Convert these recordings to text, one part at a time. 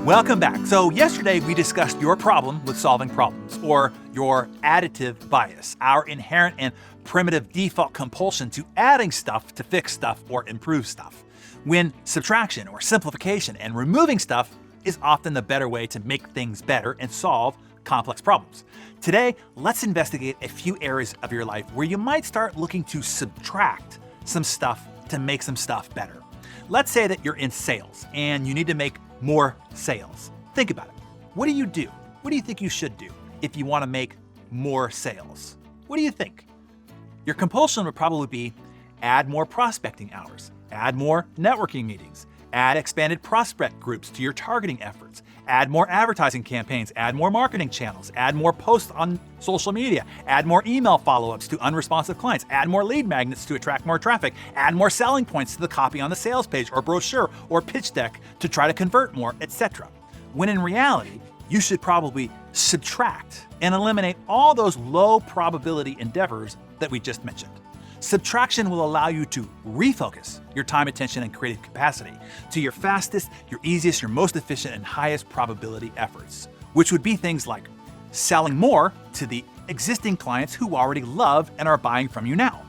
Welcome back. So yesterday we discussed your problem with solving problems, or your additive bias, our inherent and primitive default compulsion to adding stuff to fix stuff or improve stuff, when subtraction or simplification and removing stuff is often the better way to make things better and solve complex problems. Today, let's investigate a few areas of your life where you might start looking to subtract some stuff to make some stuff better. Let's say that you're in sales and you need to make more sales. Think about it. What do you do? What do you think you should do if you want to make more sales? What do you think? Your compulsion would probably be add more prospecting hours, add more networking meetings, add expanded prospect groups to your targeting efforts, add more advertising campaigns, add more marketing channels, add more posts on social media, add more email follow-ups to unresponsive clients, add more lead magnets to attract more traffic, add more selling points to the copy on the sales page or brochure or pitch deck to try to convert more, etc. When in reality, you should probably subtract and eliminate all those low probability endeavors that we just mentioned. Subtraction will allow you to refocus your time, attention, and creative capacity to your fastest, your easiest, your most efficient, and highest probability efforts, which would be things like selling more to the existing clients who already love and are buying from you now,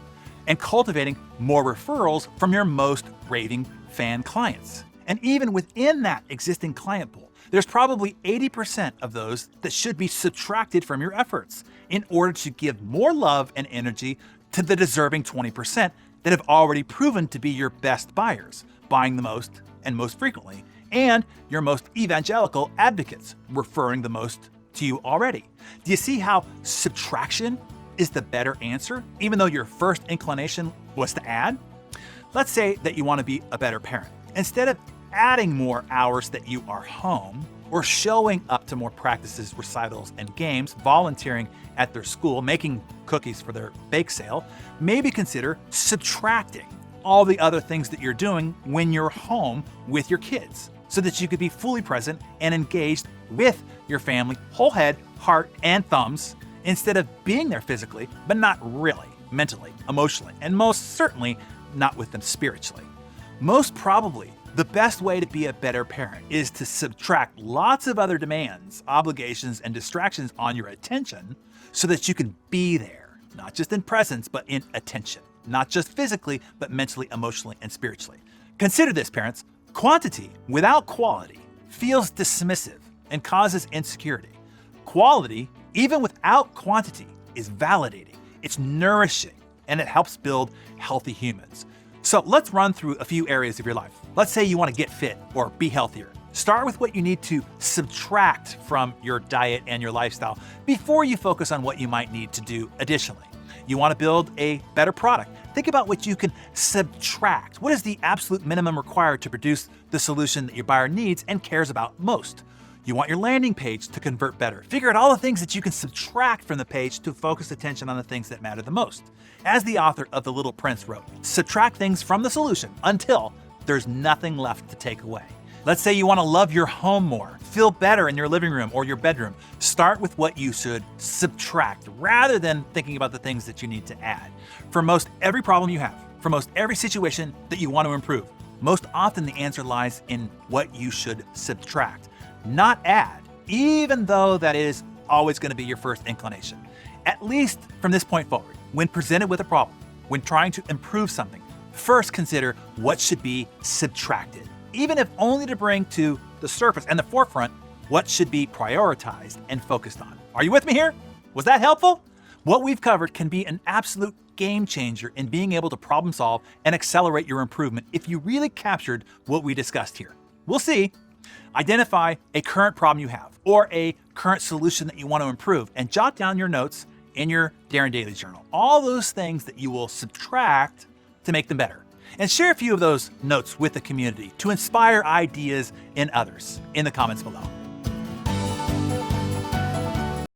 and cultivating more referrals from your most raving fan clients. And even within that existing client pool, there's probably 80% of those that should be subtracted from your efforts in order to give more love and energy to the deserving 20% that have already proven to be your best buyers, buying the most and most frequently, and your most evangelical advocates, referring the most to you already. Do you see how subtraction is the better answer, even though your first inclination was to add? Let's say that you want to be a better parent. Instead of adding more hours that you are home, or showing up to more practices, recitals, and games, volunteering at their school, making cookies for their bake sale, maybe consider subtracting all the other things that you're doing when you're home with your kids, so that you could be fully present and engaged with your family, whole head, heart, and thumbs, instead of being there physically, but not really, mentally, emotionally, and most certainly not with them spiritually. Most probably, the best way to be a better parent is to subtract lots of other demands, obligations, and distractions on your attention so that you can be there, not just in presence, but in attention, not just physically, but mentally, emotionally, and spiritually. Consider this, parents. Quantity without quality feels dismissive and causes insecurity. Quality, even without quantity, is validating, it's nourishing, and it helps build healthy humans. So let's run through a few areas of your life. Let's say you want to get fit or be healthier. Start with what you need to subtract from your diet and your lifestyle before you focus on what you might need to do additionally. You want to build a better product. Think about what you can subtract. What is the absolute minimum required to produce the solution that your buyer needs and cares about most? You want your landing page to convert better. Figure out all the things that you can subtract from the page to focus attention on the things that matter the most. As the author of The Little Prince wrote, subtract things from the solution until there's nothing left to take away. Let's say you want to love your home more, feel better in your living room or your bedroom. Start with what you should subtract rather than thinking about the things that you need to add. For most every problem you have, for most every situation that you want to improve, most often the answer lies in what you should subtract, not add, even though that is always going to be your first inclination. At least from this point forward, when presented with a problem, when trying to improve something, first consider what should be subtracted, even if only to bring to the surface and the forefront what should be prioritized and focused on. Are you with me here? Was that helpful? What we've covered can be an absolute game changer in being able to problem solve and accelerate your improvement if you really captured what we discussed here. We'll see. Identify a current problem you have or a current solution that you want to improve and jot down your notes in your Darren Daily Journal. All those things that you will subtract to make them better. And share a few of those notes with the community to inspire ideas in others in the comments below.